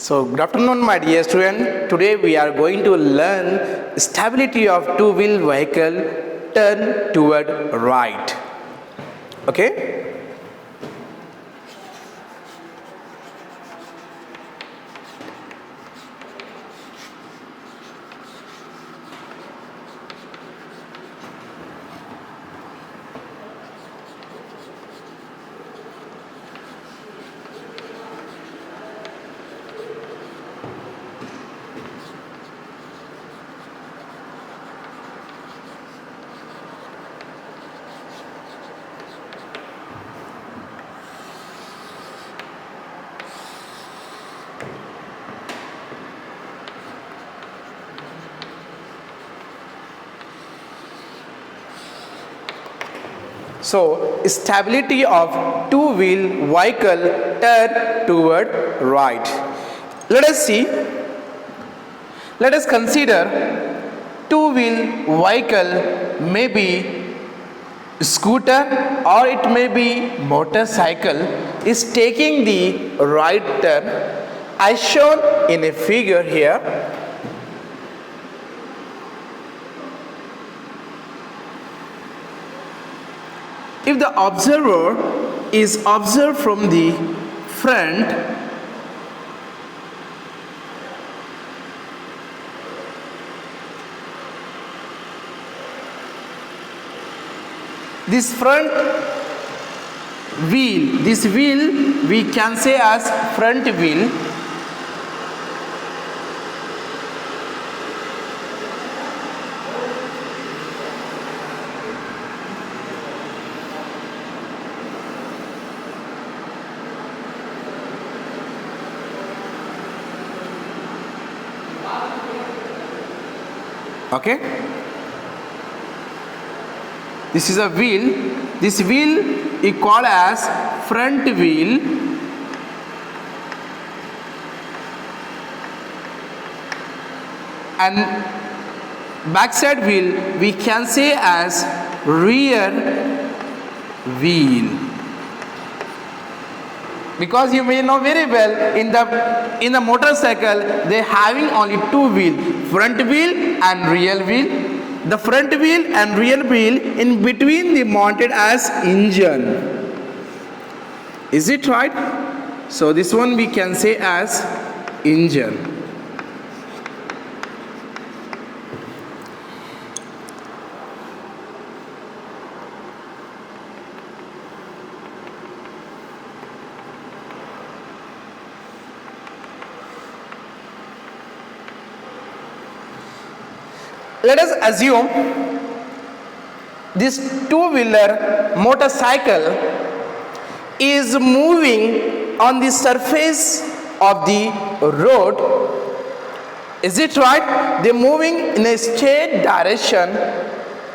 So, good afternoon, my dear student. Today we are going to learn stability of two-wheel vehicle turn toward right. Okay? So, stability of two-wheel vehicle turn toward right. Let us see. Let us consider two-wheel vehicle may be scooter or it may be motorcycle is taking the right turn as shown in a figure here. If the observer is observed from the front, this front wheel, this wheel we can say as front wheel. Okay, this is a wheel. This wheel is called as front wheel. And backside wheel we can say as rear wheel. Because you may know very well in the motorcycle they having only two wheels, front wheel and rear wheel. The front wheel and rear wheel in between they mounted as engine. Is it right? So this one we can say as engine. Let us assume this two-wheeler motorcycle is moving on the surface of the road. Is it right? They're moving in a straight direction.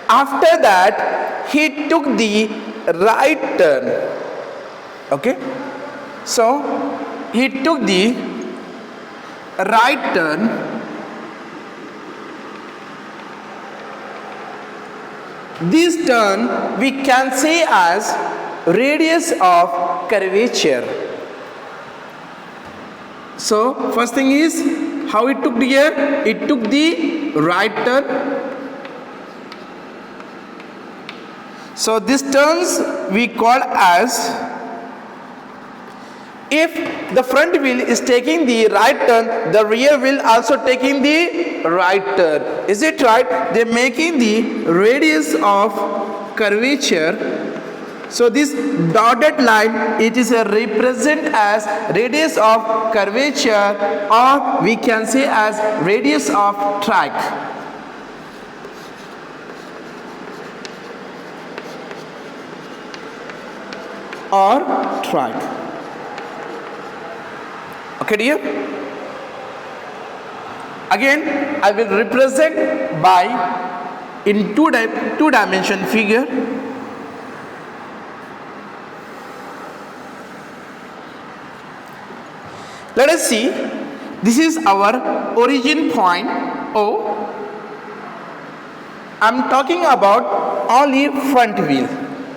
After that, he took the right turn. Okay? So, he took the right turn. This turn we can say as radius of curvature. So first thing is how it took here. It took the right turn. So this turns we call as, if the front wheel is taking the right turn, the rear wheel also taking the right turn. Is it right? They're making the radius of curvature. So this dotted line, it is a represent as radius of curvature, or we can say as radius of track. Or track. Okay, dear? Again, I will represent by in two-dimension figure. Let us see. This is our origin point O. I am talking about only front wheel.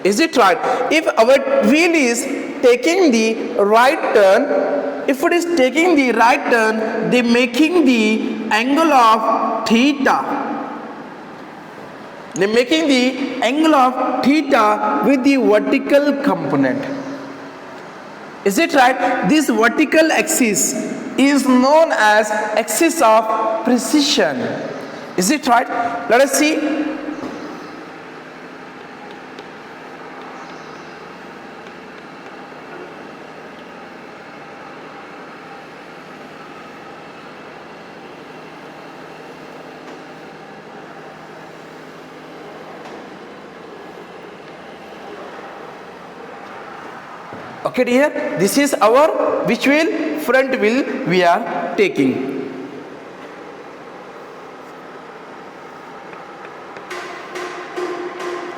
Is it right? If our wheel is taking the right turn, if it is taking the right turn, they making the angle of theta. They making the angle of theta with the vertical component. Is it right? This vertical axis is known as axis of precision. Is it right? Let us see. Okay dear, this is our which wheel? Front wheel we are taking.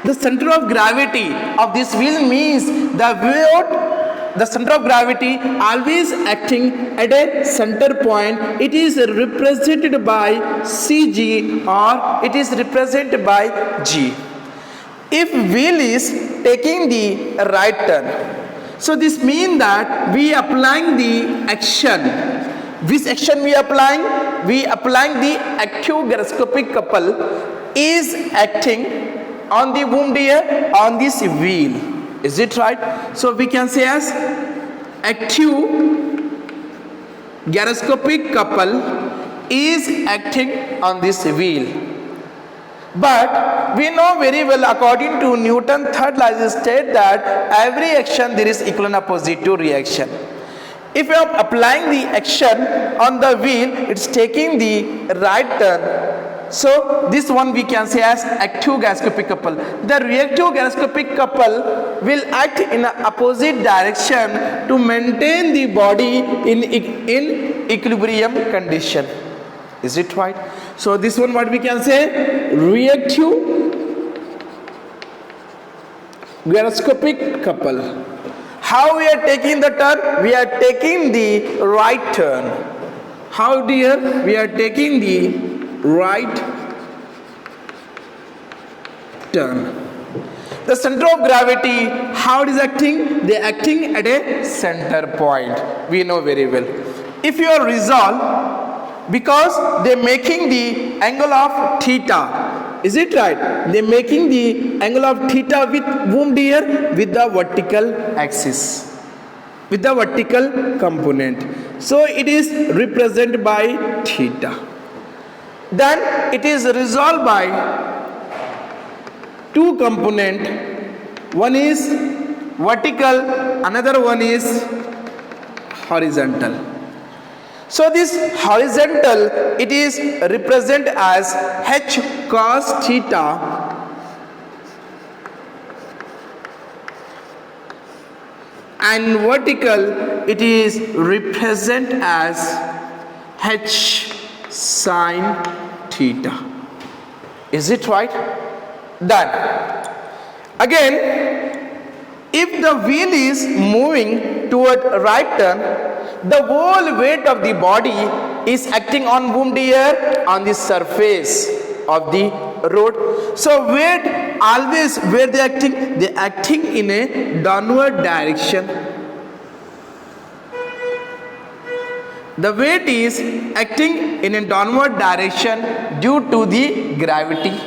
The center of gravity of this wheel means the center of gravity always acting at a center point. It is represented by CG or it is represented by G. If wheel is taking the right turn, so this means that we applying the action. Which action we applying? We applying the active gyroscopic couple is acting on the womb dear on this wheel. Is it right? So we can say as active gyroscopic couple is acting on this wheel. But we know very well, according to Newton's third law, it states that every action there is equal and opposite to reaction. If you are applying the action on the wheel, it's taking the right turn. So this one we can say as active gyroscopic couple. The reactive gyroscopic couple will act in an opposite direction to maintain the body in equilibrium condition. Is it right? So this one what we can say? Reactive gyroscopic couple. How we are taking the turn? We are taking the right turn. How dear? We are taking the right turn. The center of gravity, how it is acting? They are acting at a center point. We know very well. If you are resolve, because they are making the angle of theta. Is it right? They are making the angle of theta with whom dear? With the vertical axis. With the vertical component. So it is represented by theta. Then it is resolved by two component. One is vertical, another one is horizontal. So this horizontal, it is represented as h cos theta and vertical, it is represented as h sin theta. Is it right? Done. Again, if the wheel is moving toward right turn, the whole weight of the body is acting on whom dear? On the surface of the road. So weight always where they acting? They acting in a downward direction. The weight is acting in a downward direction due to the gravity.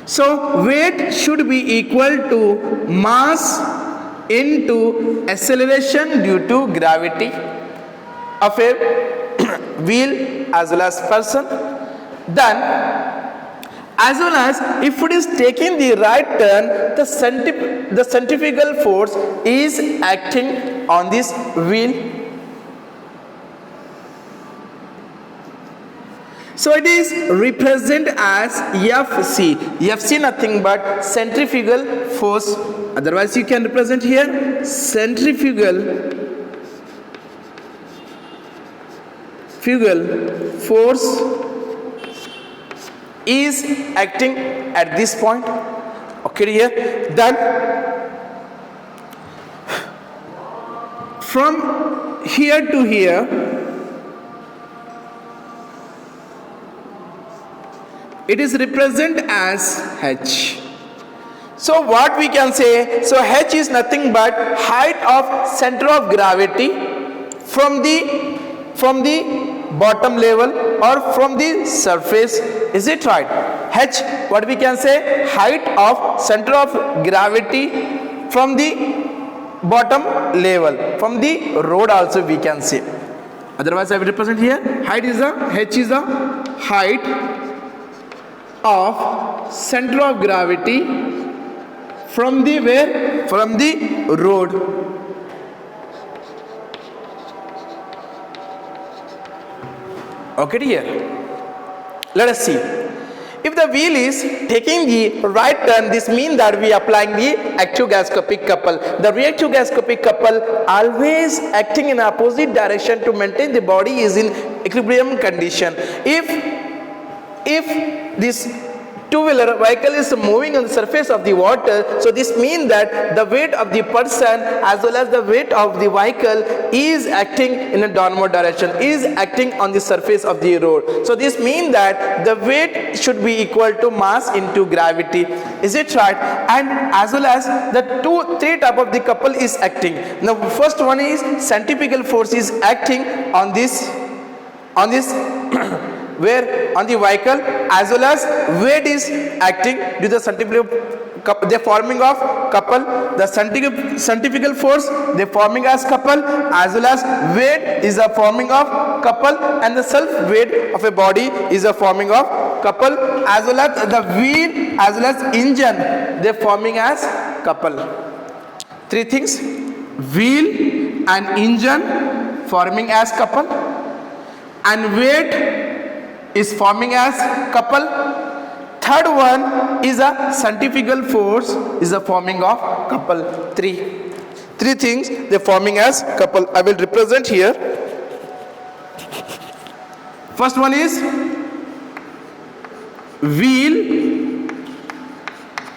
So weight should be equal to mass into acceleration due to gravity of a wheel as well as person. Then as well as if it is taking the right turn, the centrifugal force is acting on this wheel. So it is represented as FC. FC nothing but centrifugal force. Otherwise you can represent here centrifugal force is acting at this point. Okay here. Then from here to here, it is represented as h. So what we can say? So h is nothing but height of center of gravity from the bottom level or from the surface. Is it right? H, what we can say, height of center of gravity from the bottom level, from the road also we can say. Otherwise I will represent here, height is the, H is the height of center of gravity from the where, from the road. Okay dear, let us see. If the wheel is taking the right turn, this means that we are applying the active gasoscopic couple. The reactive gasoscopic couple always acting in opposite direction to maintain the body is in equilibrium condition. If this two-wheeler vehicle is moving on the surface of the water, so this means that the weight of the person as well as the weight of the vehicle is acting in a downward direction, is acting on the surface of the road. So this means that the weight should be equal to mass into gravity. Is it right? And as well as the three type of the couple is acting. Now first one is centrifugal force is acting on this where on the vehicle, as well as weight is acting due to the centrifugal, they forming of couple. The centrifugal force they forming as couple, as well as weight is a forming of couple, and the self weight of a body is a forming of couple, as well as the wheel as well as engine they forming as couple. Three things: wheel and engine forming as couple, and weight is forming as couple. Third one is a centrifugal force is a forming of couple. Three things they forming as couple. I will represent here. First one is wheel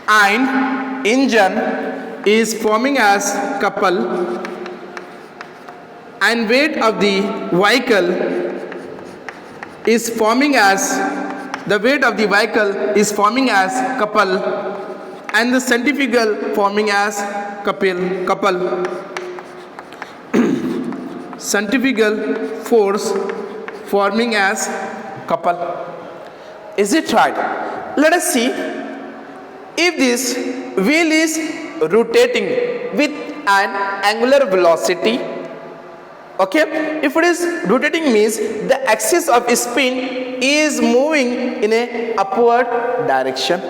and engine is forming as couple, and weight of the vehicle is forming as, the weight of the vehicle is forming as couple, and the centrifugal forming as couple. Centrifugal force forming as couple. Is it right? Let us see. If this wheel is rotating with an angular velocity, okay, if it is rotating means the axis of spin is moving in a upward direction.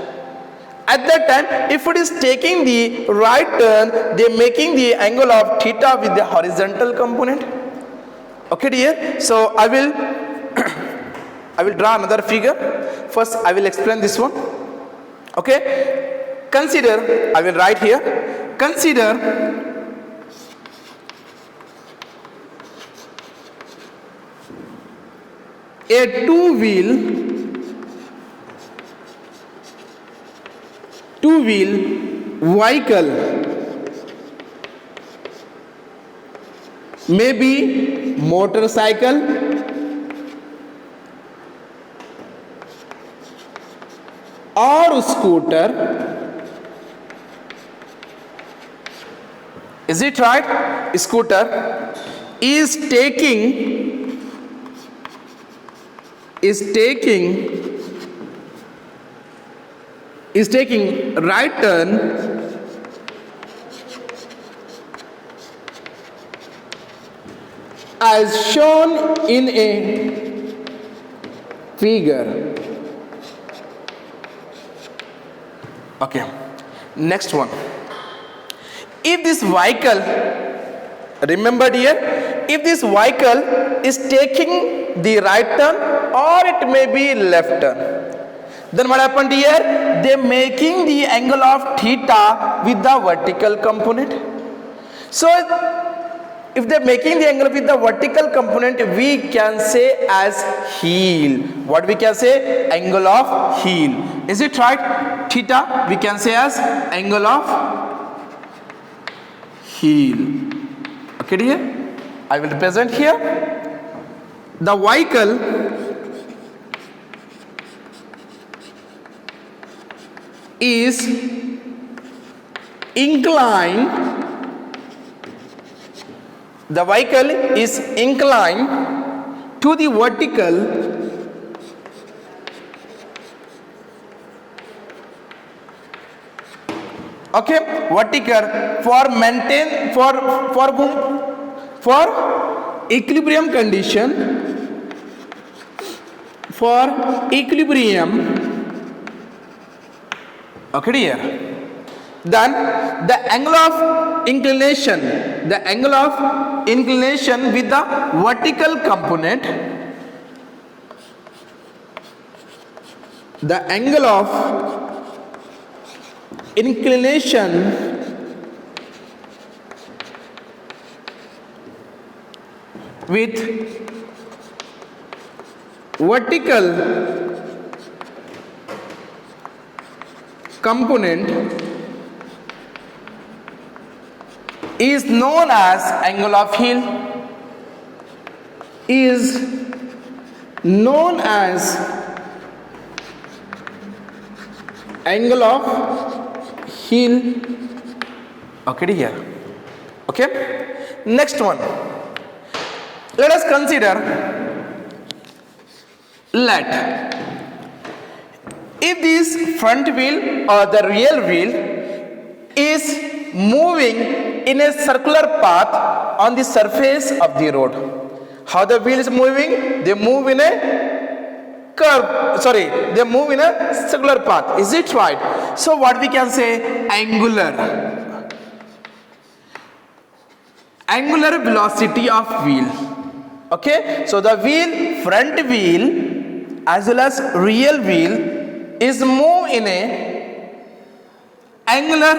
At that time, if it is taking the right turn, they are making the angle of theta with the horizontal component. Okay dear, so I will draw another figure. First I will explain this one. Okay, consider, I will write here, consider a two-wheel vehicle, maybe motorcycle or scooter. Is it right? Scooter is taking right turn as shown in a figure. Okay, next one. If this vehicle, remember dear, if this vehicle is taking the right turn or it may be left turn, then what happened here? They are making the angle of theta with the vertical component. So if they are making the angle with the vertical component, we can say as heel. What we can say? Angle of heel. Is it right? Theta we can say as angle of heel. Okay dear, I will represent here. The vehicle is inclined the vehicle is inclined to the vertical okay vertical for maintain for equilibrium condition, for equilibrium okay dear. Then the angle of inclination with the vertical component, the angle of inclination with vertical component is known as angle of heel, is known as angle of heel okay here. Okay, next one, let us consider, let if this front wheel or the rear wheel is moving in a circular path on the surface of the road. How the wheel is moving? They move in a curve, they move in a circular path. Is it right? So what we can say? Angular velocity of wheel. Okay, so the wheel, front wheel as well as rear wheel is moved in a angular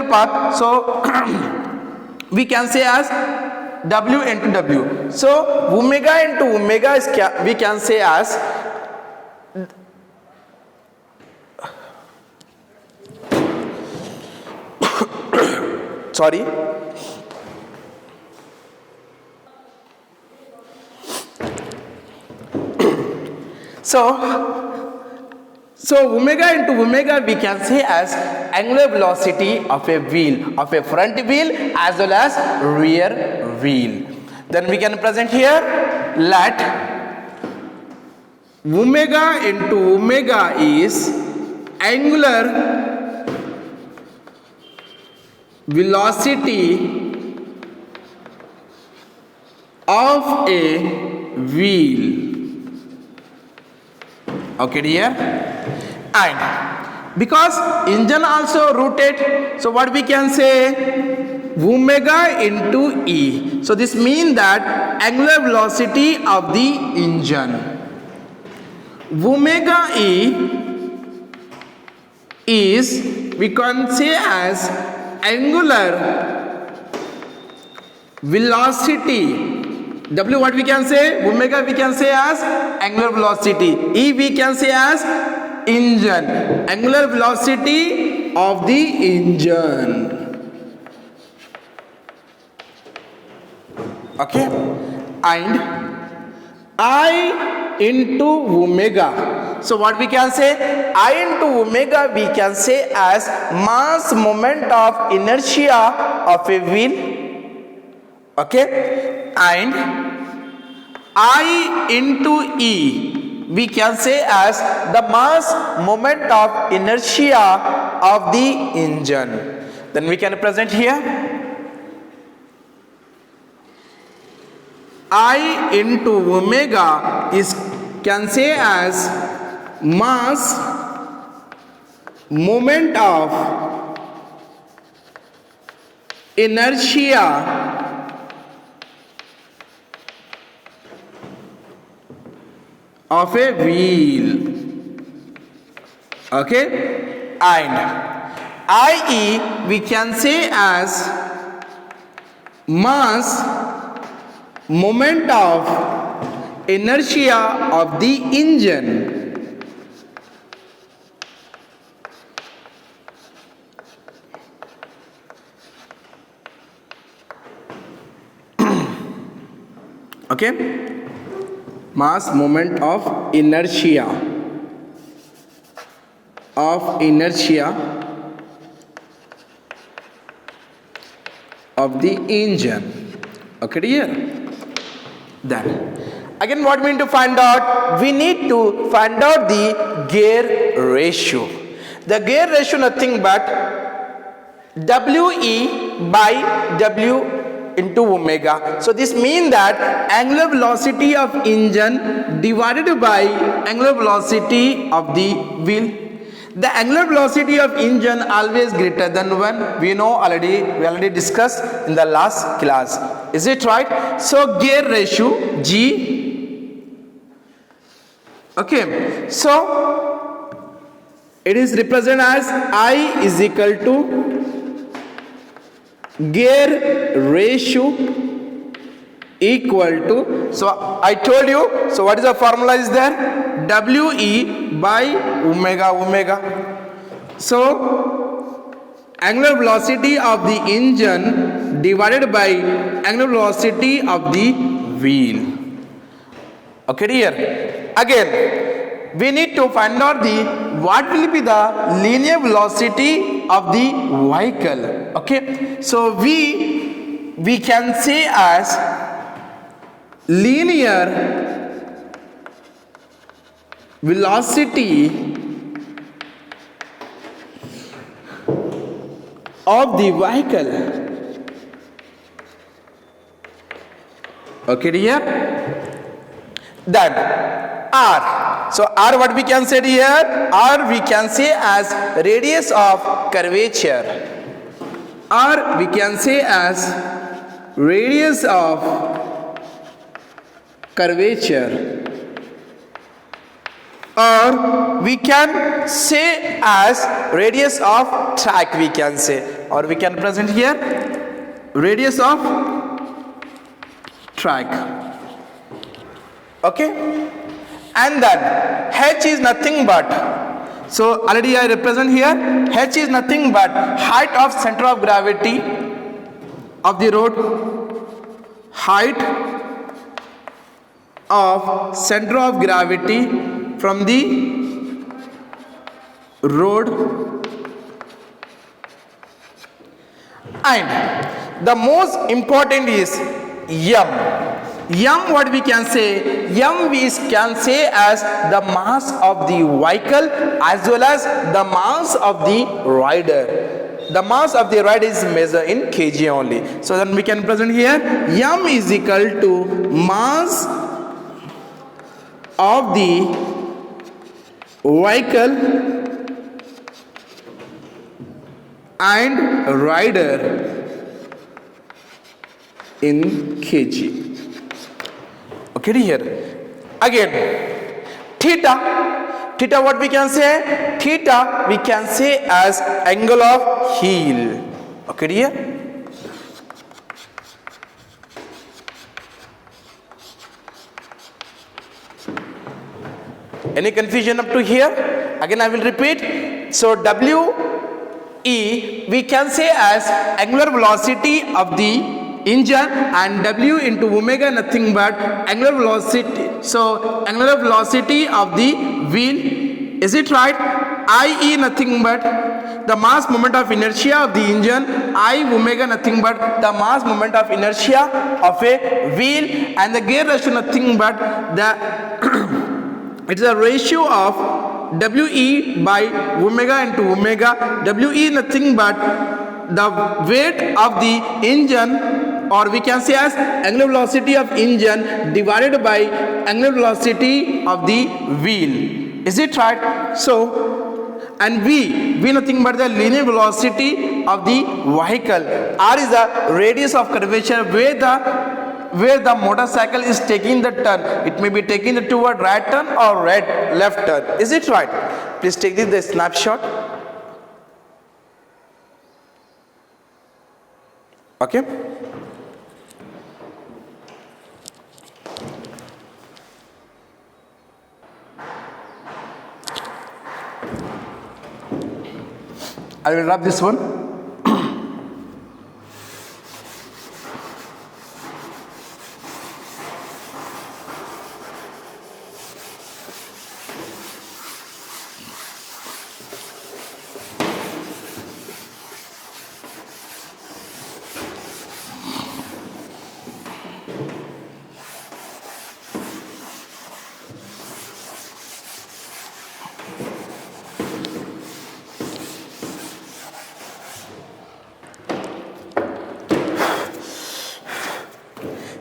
path. So we can say as W into W. So omega into omega is we can say as sorry. So omega into omega we can say as angular velocity of a wheel, of a front wheel as well as rear wheel. Then we can present here, let omega into omega is angular velocity of a wheel. Okay dear, and because engine also rotate, so what we can say? Omega into E. So this means that angular velocity of the engine, omega E is we can say as angular velocity. W what we can say? Omega we can say as angular velocity. E we can say as engine, angular velocity of the engine. Okay, and I into omega. So what we can say? I into omega we can say as mass moment of inertia of a wheel. Okay, and I into E we can say as the mass moment of inertia of the engine. Then we can present here, I into omega is can say as mass moment of inertia of a wheel. Okay, and IE we can say as mass moment of inertia of the engine. Okay, mass moment of inertia of the engine. Okay, dear? Then again, what we need to find out? We need to find out the gear ratio. The gear ratio nothing but WE by W into omega. So this means that angular velocity of engine divided by angular velocity of the wheel. The angular velocity of engine always greater than 1. We already discussed in the last class. Is it right? So gear ratio G. Okay. So it is represented as I is equal to gear ratio equal to, so I told you, so what is the formula is there? WE by omega. So angular velocity of the engine divided by angular velocity of the wheel. Okay, dear? Again, we need to find out what will be the linear velocity of the vehicle. Okay, so we can say as linear velocity of the vehicle. Okay, dear? Then R. So R, what we can say here? R we can say as radius of curvature. R we can say as radius of curvature, or we can say as radius of track, we can say, or we can present here radius of track. Okay, and then H is nothing but, so already I represent here, H is nothing but height of center of gravity of the road, height of center of gravity from the road, and the most important is M. M, what we can say? M we can say as the mass of the vehicle as well as the mass of the rider. The mass of the rider is measured in kg only. So then we can present here M is equal to mass of the vehicle and rider in kg. Okay, here again theta, what we can say? Theta we can say as angle of heel. Okay, dear? Any confusion up to here? Again I will repeat. So WE we can say as angular velocity of the engine, and W into omega nothing but angular velocity. So angular velocity of the wheel. Is it right? IE nothing but the mass moment of inertia of the engine. I omega nothing but the mass moment of inertia of a wheel, and the gear ratio nothing but the it is a ratio of WE by omega into omega. WE nothing but the weight of the engine, or we can say as angular velocity of engine divided by angular velocity of the wheel. Is it right? So, and V nothing but the linear velocity of the vehicle. R is the radius of curvature where the motorcycle is taking the turn. It may be taking the toward right turn or left turn. Is it right? Please take the snapshot. Okay. I will wrap this one.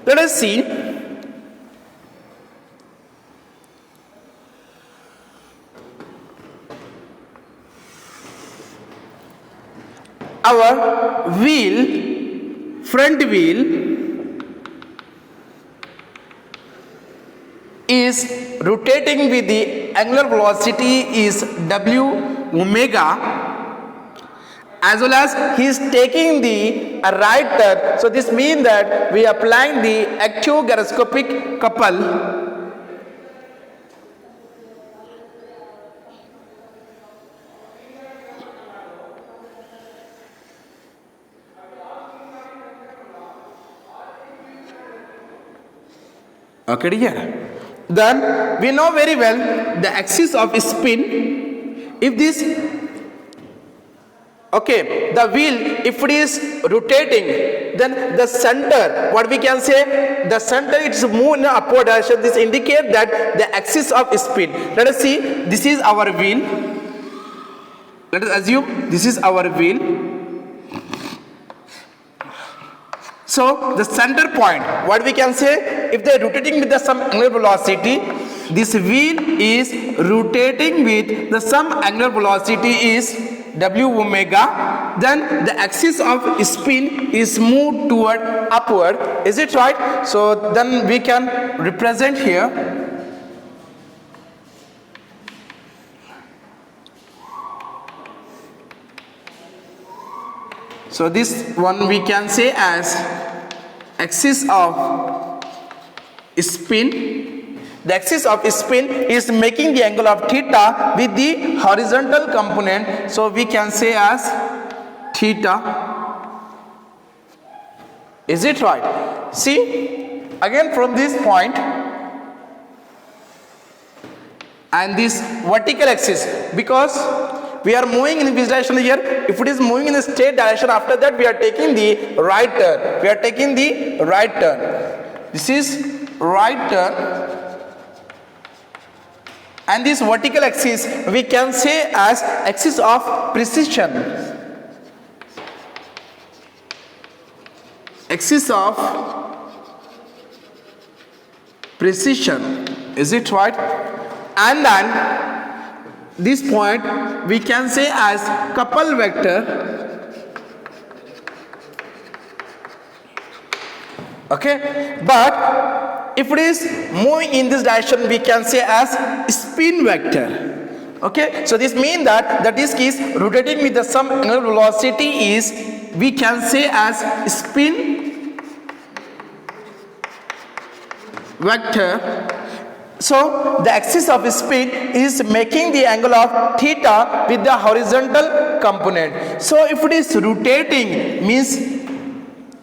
Let us see. Our wheel, front wheel, is rotating with the angular velocity is w omega, as well as he is taking the right turn. So this means that we are applying the active gyroscopic couple. Okay, dear. Then we know very well the axis of spin. If this, okay, the wheel, if it is rotating, then the center, what we can say, the center it's move in upward direction. This indicates that the axis of spin. Let us see. This is our wheel. Let us assume this is our wheel. So the center point, what we can say, if they are rotating with the some angular velocity, this wheel is rotating with the some angular velocity is w omega, then the axis of spin is moved toward upward. Is it right? So then we can represent here. So this one we can say as axis of spin. The axis of spin is making the angle of theta with the horizontal component. So we can say as theta. Is it right? See, again from this point and this vertical axis, because we are moving in which direction here? If it is moving in the straight direction, after that we are taking the right turn. We are taking the right turn. This is right turn. And this vertical axis we can say as axis of precision. Axis of precision. Is it right? And then this point we can say as couple vector. Okay, but if it is moving in this direction, we can say as spin vector. Okay, so this means that the disk is rotating with the some angular velocity is, we can say as spin vector. So the axis of spin is making the angle of theta with the horizontal component. So if it is rotating, means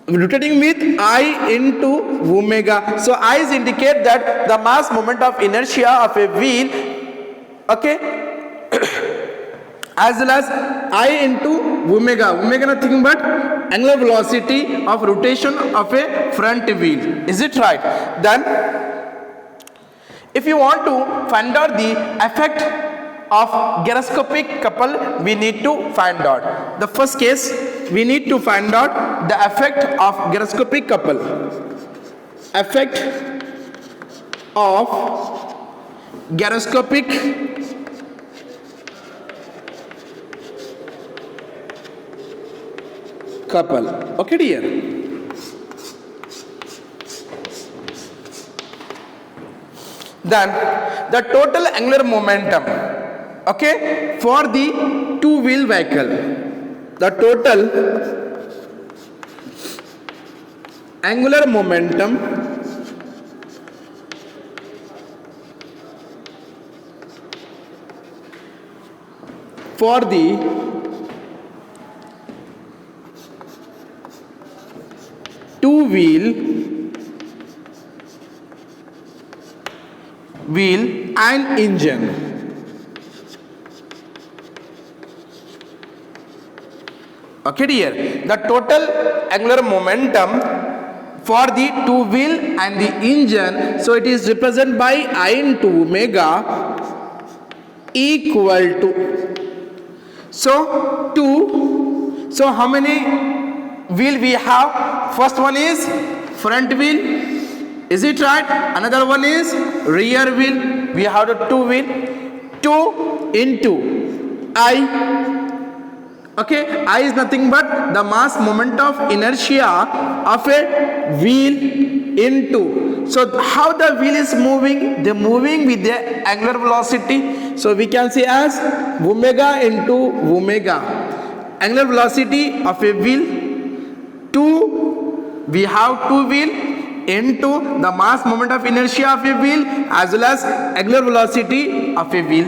rotating with I into omega. So I is indicate that the mass moment of inertia of a wheel, okay, as well as I into omega. Omega nothing but angular velocity of rotation of a front wheel. Is it right? Then if you want to find out the effect of gyroscopic couple, we need to find out. The first case, we need to find out the effect of gyroscopic couple. Effect of gyroscopic couple. Okay, dear. Then the total angular momentum, okay, for the two-wheel vehicle, the total angular momentum for the two-wheel and engine. Okay, dear. The total angular momentum for the two-wheel and the engine, so it is represented by I into omega equal to, so 2. So how many wheel we have? First one is front wheel, Is it right? Another one is rear wheel. We have the two wheel. 2 into I. Okay, I is nothing but the mass moment of inertia of a wheel into. So how the wheel is moving? They're moving with the angular velocity. So we can say as omega into omega. Angular velocity of a wheel. 2, we have two wheel into the mass moment of inertia of a wheel as well as angular velocity of a wheel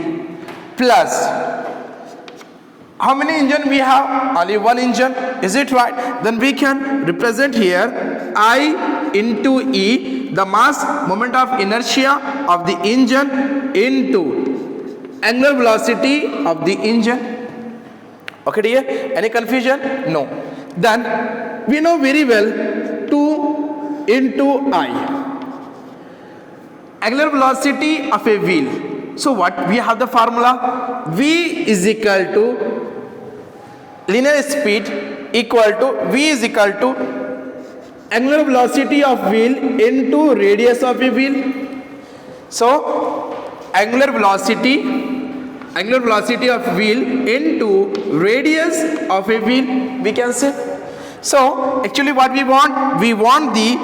plus. How many engine we have? Only one engine. Is it right? Then we can represent here I into E, the mass moment of inertia of the engine into angular velocity of the engine. Okay dear? Any confusion? No. Then we know very well 2 into I. Angular velocity of a wheel. So what? We have the formula. V is equal to linear speed equal to V is equal to angular velocity of wheel into radius of a wheel. So angular velocity of wheel into radius of a wheel, we can say. So actually what we want the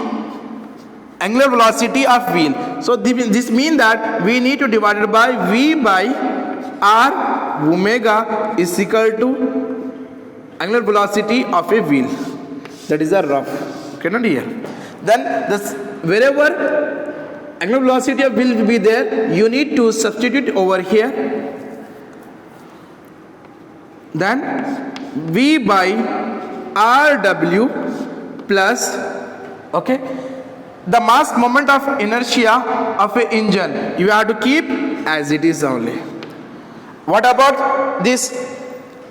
angular velocity of wheel. So this means that we need to divide it by V by R omega is equal to angular velocity of a wheel. That is a rough. Okay, not here. Then this wherever angular velocity of wheel will be there, you need to substitute over here. Then V by RW plus, okay, the mass moment of inertia of a engine you have to keep as it is only. What about this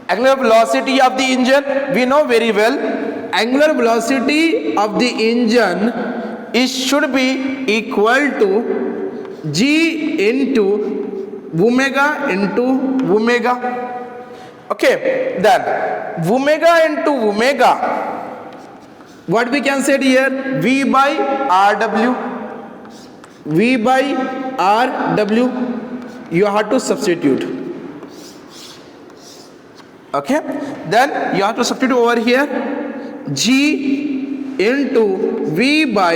angular velocity of the engine? We know very well angular velocity of the engine should be equal to G into omega into omega. Okay, then omega into omega, what we can say here? V by RW. V by RW, you have to substitute. Okay, then you have to substitute over here G into V by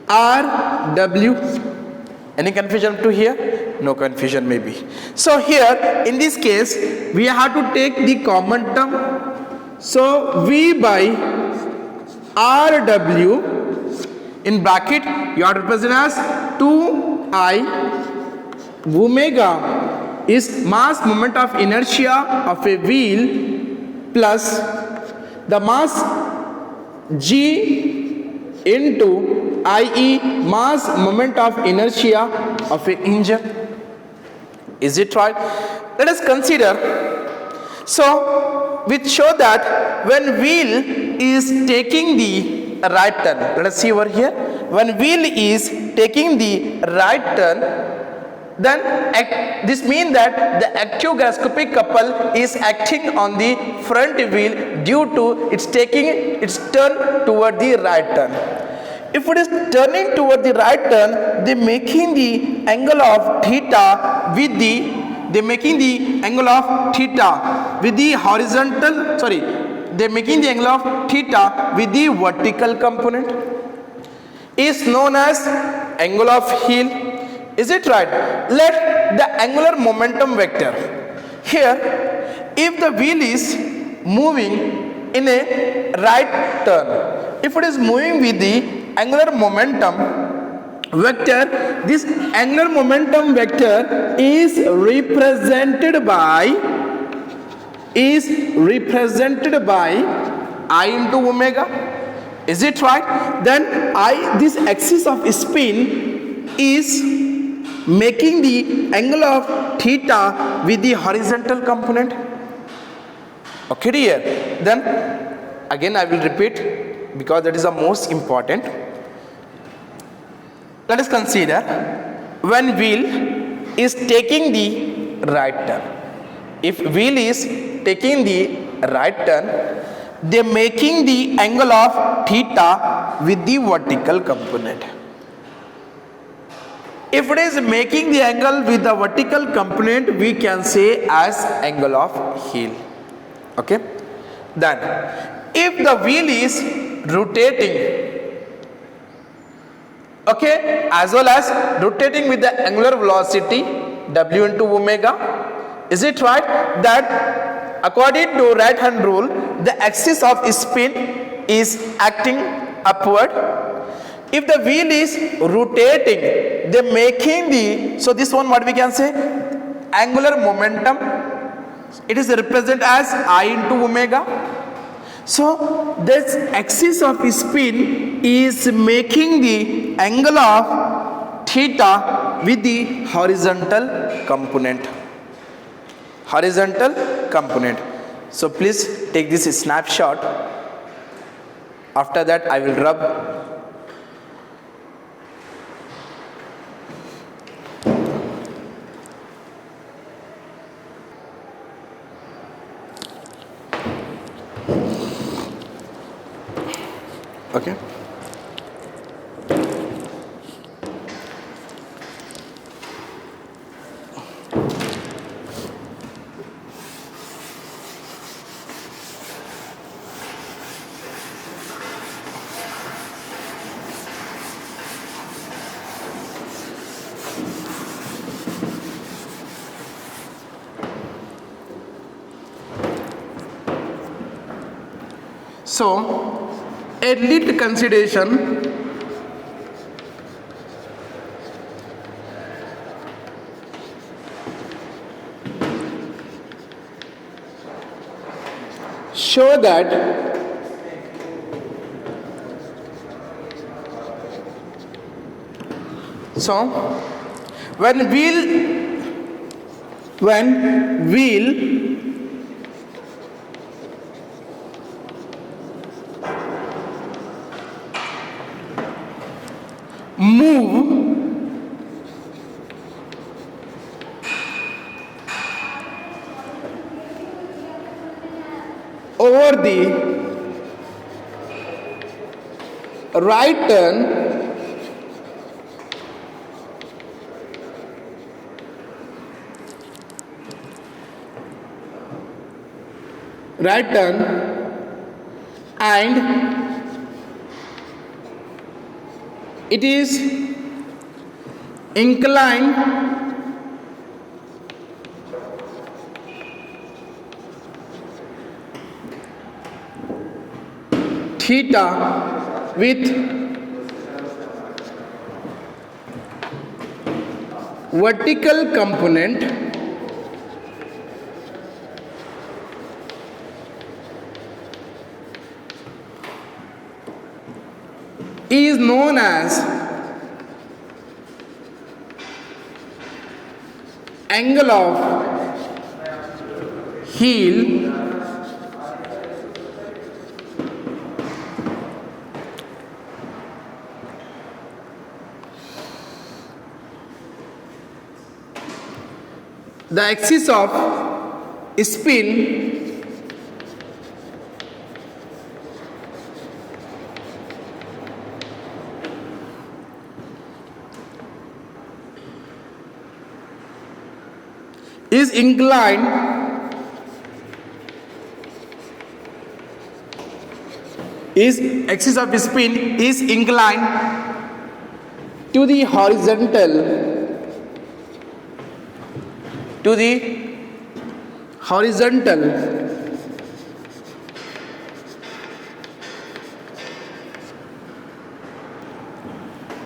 RW. Any confusion to here? No confusion maybe. So here in this case we have to take the common term. So V by RW in bracket you have to represent as 2I omega is mass moment of inertia of a wheel plus the mass G into IE mass moment of inertia of an engine. Is it right? Let us consider. So we show that when wheel is taking the right turn, let us see over here. When wheel is taking the right turn, then this means that the active gyroscopic couple is acting on the front wheel due to its taking its turn toward the right turn. If it is turning toward the right turn, they making the angle of theta with the horizontal, sorry, they making the angle of theta with the vertical component is known as angle of heel. Is it right? Let the angular momentum vector. Here, if the wheel is moving in a right turn, if it is moving with the angular momentum vector, this angular momentum vector is represented by I into omega. Is it right? Then this axis of spin is making the angle of theta with the horizontal component. Okay dear. Then again I will repeat because that is the most important. Let us consider when wheel is taking the right turn. If wheel is taking the right turn, they making the angle of theta with the vertical component. If it is making the angle with the vertical component, we can say as angle of heel. Okay. Then if the wheel is rotating, okay, as well as rotating with the angular velocity w into omega, is it right that according to right hand rule the axis of spin is acting upward? If the wheel is rotating, they making the, so this one what we can say, angular momentum, it is represented as I into omega. So this axis of spin is making the angle of theta with the horizontal component. Horizontal component. So please take this snapshot. After that I will rub. Okay. So a little consideration. Show that so when wheel move over the right turn, and it is inclined theta with vertical component is known as angle of heel the axis of spin is inclined axis of spin is inclined to the horizontal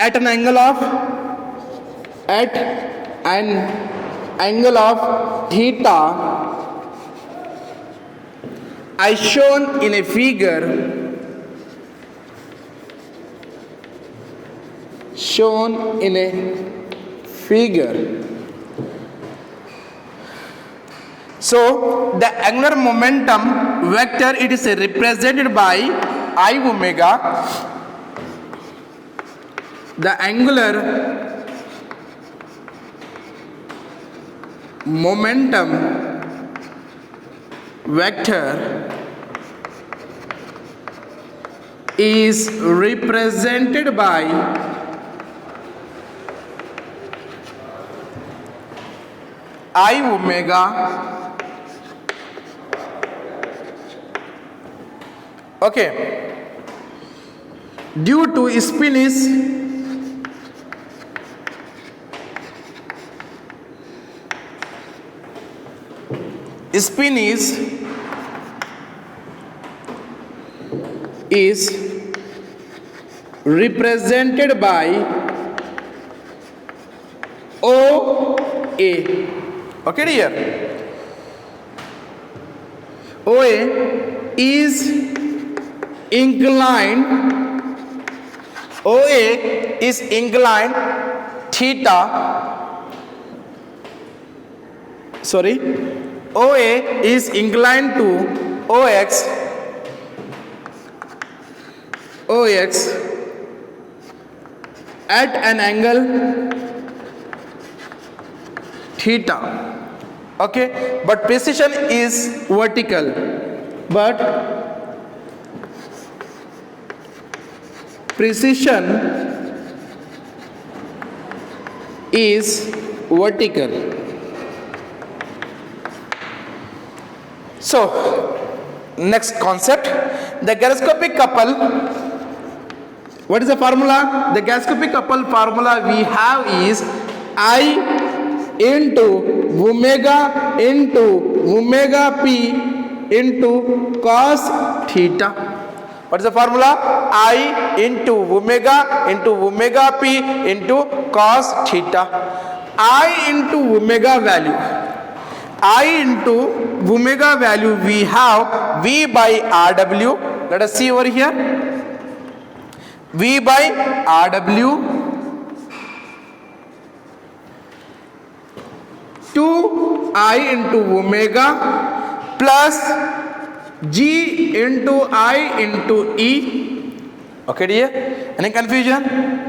at an angle of theta as shown in a figure So the angular momentum vector, it is represented by I omega. The angular momentum vector is represented by I omega. Okay, due to spin is represented by OA. Okay dear, OA is inclined, OA is inclined theta, sorry, OA is inclined to OX at an angle theta. Okay, but precision is vertical, but precision is vertical. So next concept, the gyroscopic couple. What is the formula? The gyroscopic couple formula we have is I into omega p into cos theta. What is the formula? I into omega p into cos theta. I into omega value we have V by RW. Let us see over here. V by RW 2I into omega plus G into I into E. Okay dear, any confusion?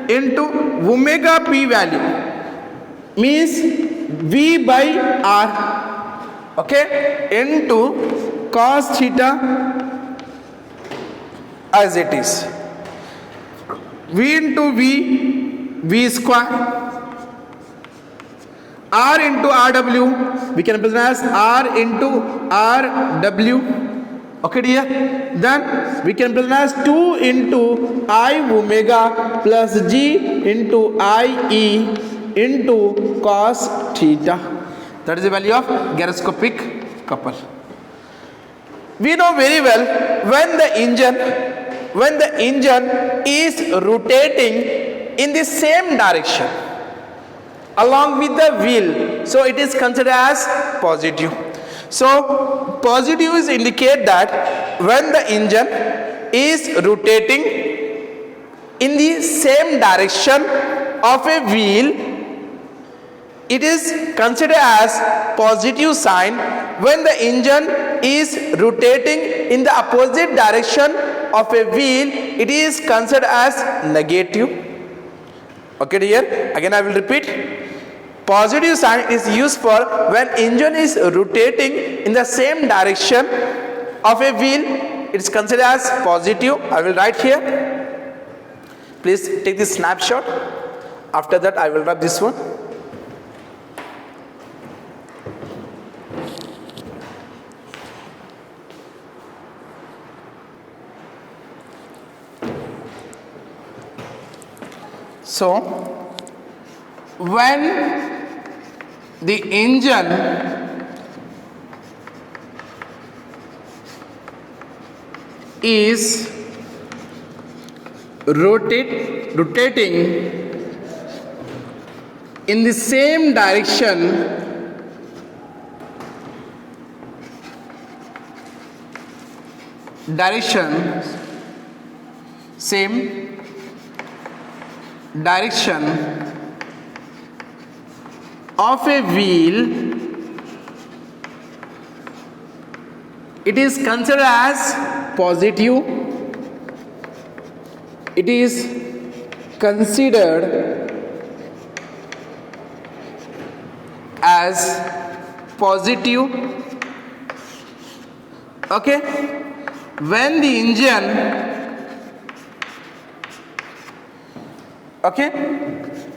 Into omega p value means V by R. Okay, into cos theta as it is. V into V square. R into RW, we can represent as R into RW. Okay dear, then we can represent as 2 into I omega plus G into IE into cos theta. That is the value of gyroscopic couple. We know very well when the engine is rotating in the same direction along with the wheel, so it is considered as positive. So positive is indicate that when the engine is rotating in the same direction of a wheel, it is considered as positive sign. When the engine is rotating in the opposite direction of a wheel, it is considered as negative. Okay dear, again I will repeat. Positive sign is used for when engine is rotating in the same direction of a wheel, it is considered as positive. I will write here. Please take this snapshot. After that I will write this one. So when the engine is rotating in the same direction same direction of a wheel, it is considered as positive. It is considered as positive. Okay, when the engine Okay,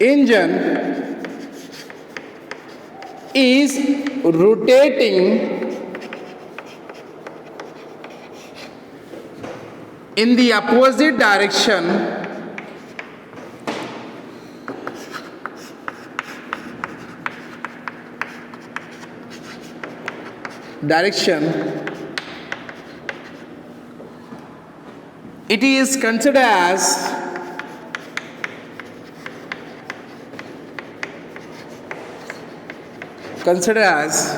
engine is rotating in the opposite direction it is considered as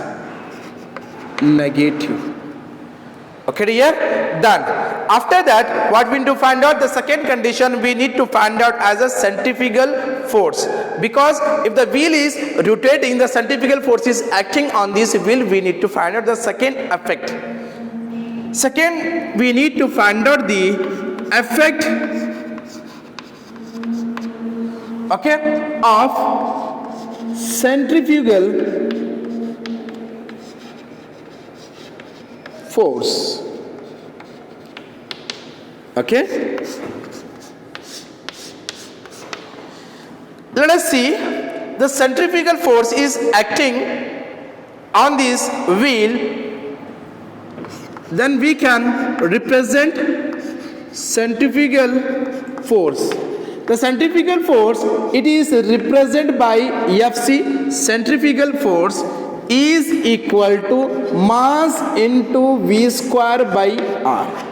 negative. Okay dear, done. After that, what we need to find out, the second condition we need to find out as a centrifugal force, because if the wheel is rotating, the centrifugal force is acting on this wheel. We need to find out the second effect. Second, we need to find out the effect, okay, of centrifugal force. Okay, let us see. The centrifugal force is acting on this wheel, then we can represent centrifugal force. The centrifugal force, it is represented by Fc. Centrifugal force is equal to mass into V square by R.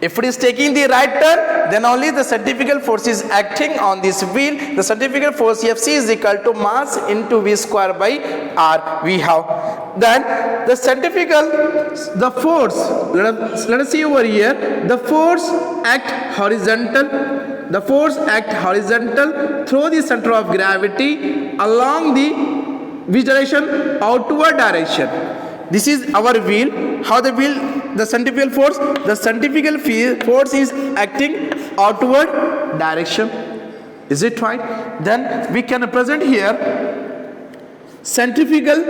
If it is taking the right turn, then only the centrifugal force is acting on this wheel. The centrifugal force Fc is equal to mass into V square by R we have. Then the centrifugal, the force, let us see over here, the force act horizontal. The force act horizontal through the center of gravity along the which direction? Outward direction. This is our wheel. How the wheel, the centrifugal force? The centrifugal force is acting outward direction. Is it right? Then we can represent here centrifugal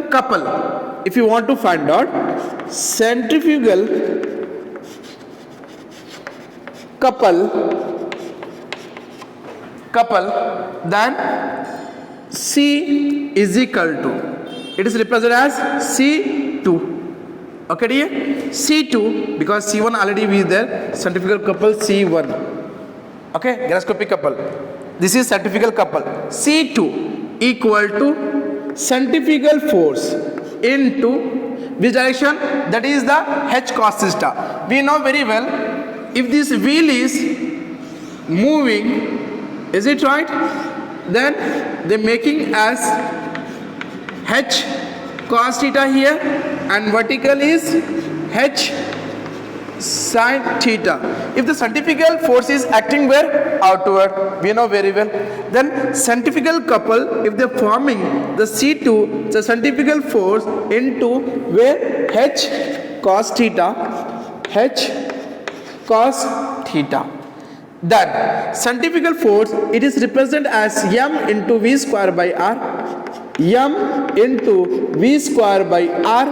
couple. If you want to find out centrifugal couple, then C is equal to, it is represented as C2. Okay dear, C2, because C1 already is there, centrifugal couple C1. Okay, gyroscopic couple. This is centrifugal couple. C2 equal to centrifugal force into which direction? That is the H cos theta. We know very well, if this wheel is moving, is it right? Then they making as H cos theta here, and vertical is H sin theta. If the centrifugal force is acting where? Outward. We know very well. Then centrifugal couple, if they are forming the C2, the centrifugal force into where? H cos theta. H cos theta. Then centrifugal force, it is represented as m into v square by r, m into v square by r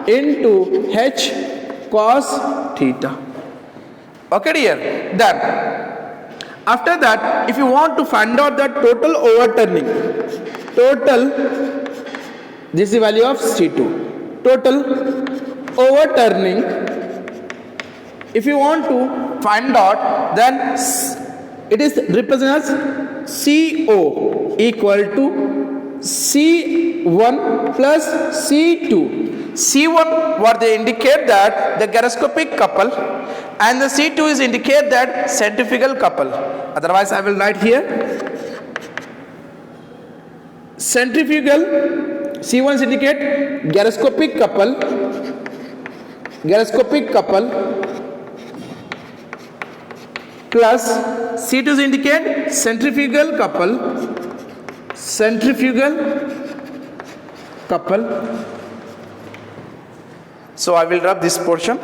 into h cos theta. Okay dear. Then after that, if you want to find out the total overturning, this is the value of C2, total overturning, if you want to find out, then it is represented as CO equal to C1 plus C2. C1, what they indicate that the gyroscopic couple, and the C2 is indicate that centrifugal couple. Otherwise I will write here centrifugal. C1 is indicate gyroscopic couple, plus C2 is indicate centrifugal couple, So I will rub this portion.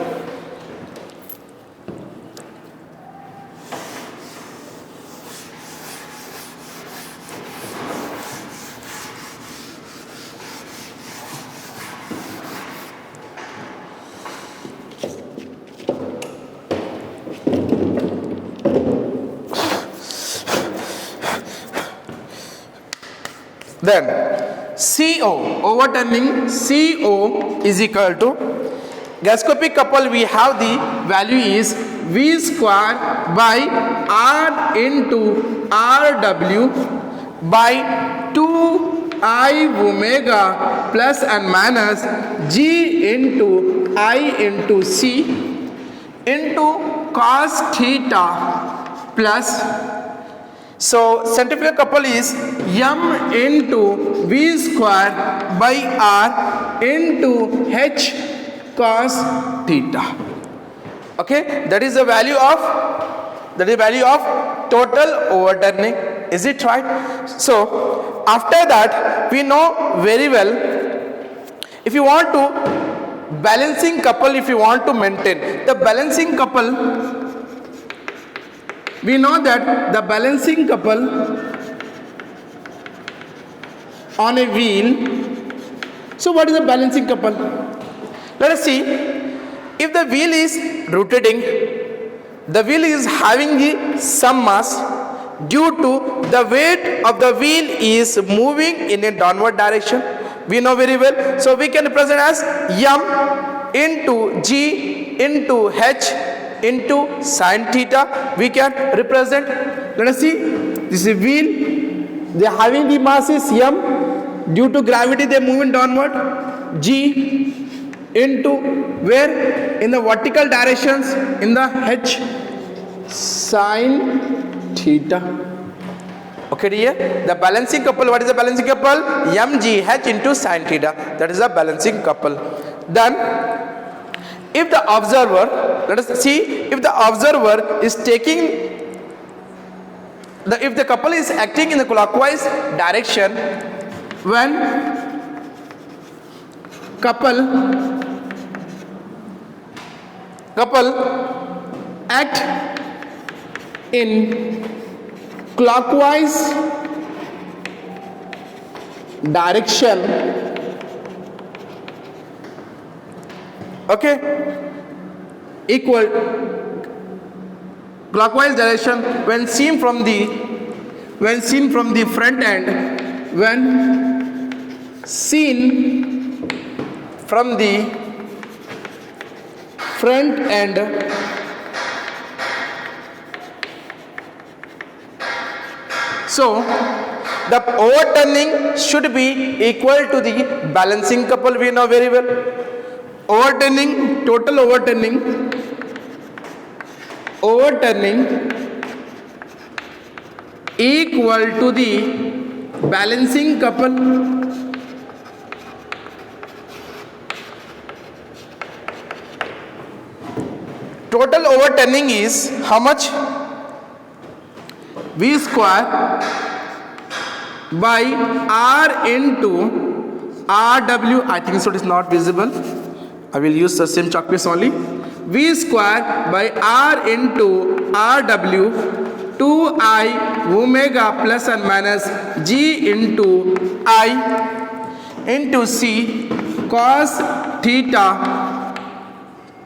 Then CO, overturning CO is equal to, gasoscopic couple we have the value is V square by R into RW by 2I omega plus and minus G into I into C into cos theta plus, so centrifugal couple is M into V square by R into H cos theta. Okay, that is the value of total overturning. Is it right? So after that we know very well, if you want to balancing couple, if you want to maintain the balancing couple, we know that the balancing couple on a wheel. So what is a balancing couple? Let us see. If the wheel is rotating, the wheel is having the some mass, due to the weight of the wheel is moving in a downward direction. We know very well. So we can represent as M into G into H into sin theta. We can represent. Let us see. This is a wheel. They are having the mass is M. Due to gravity, they are moving downward. G into where? In the vertical directions, in the H sin theta. Okay dear, the balancing couple, what is the balancing couple? MGH into sin theta. That is the balancing couple. Then if the observer, let us see, if the observer is taking if the couple is acting in the clockwise direction, when couple act in clockwise direction, okay, equal clockwise direction when seen from the front end, when seen from the front end, so the overturning should be equal to the balancing couple. We know very well. Overturning, total overturning equal to the balancing couple. Total overturning is how much? V square by R into RW. I think so it is not visible. I will use the same chalk piece only. V square by R into RW 2I omega plus and minus G into I into C cos theta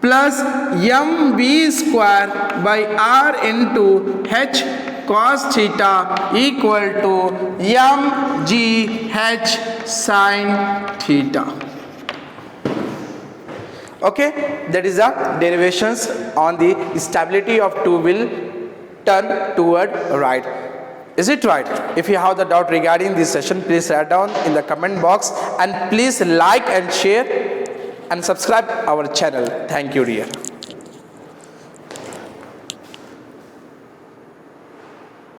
plus MV square by R into H cos theta equal to MGH sin theta. Okay, that is the derivations on the stability of two-wheel turn toward right. Is it right? If you have the doubt regarding this session, please write down in the comment box, and please like and share and subscribe our channel. Thank you dear.